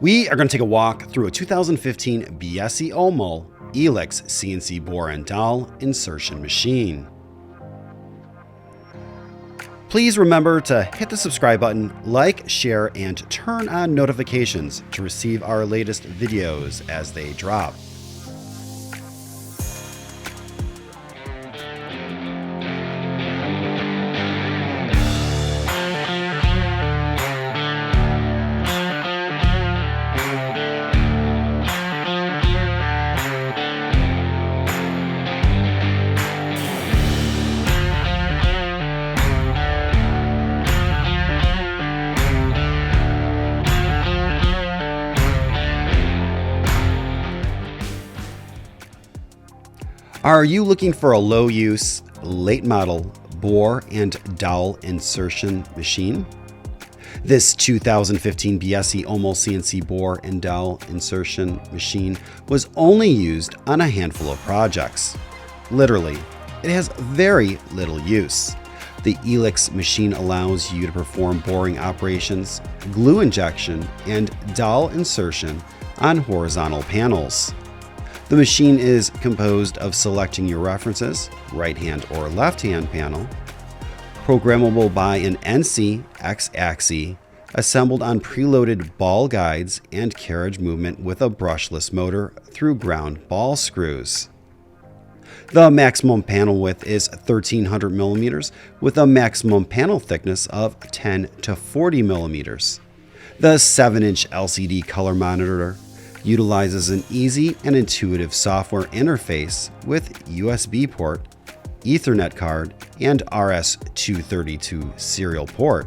We are going to take a walk through a 2015 Biesse Omal ELIX CNC bore and dowel insertion machine. Please remember to hit the subscribe button, like, share, and turn on notifications to receive our latest videos as they drop. Are you looking for a low-use, late-model bore and dowel insertion machine? This 2015 Biesse Omal CNC bore and dowel insertion machine was only used on a handful of projects. Literally, it has very little use. The ELIX machine allows you to perform boring operations, glue injection, and dowel insertion on horizontal panels. The machine is composed of selecting your references, right-hand or left-hand panel, programmable by an NC X-axis, assembled on preloaded ball guides and carriage movement with a brushless motor through ground ball screws. The maximum panel width is 1300 millimeters with a maximum panel thickness of 10 to 40 millimeters. The 7-inch LCD color monitor utilizes an easy and intuitive software interface with USB port, Ethernet card, and RS-232 serial port.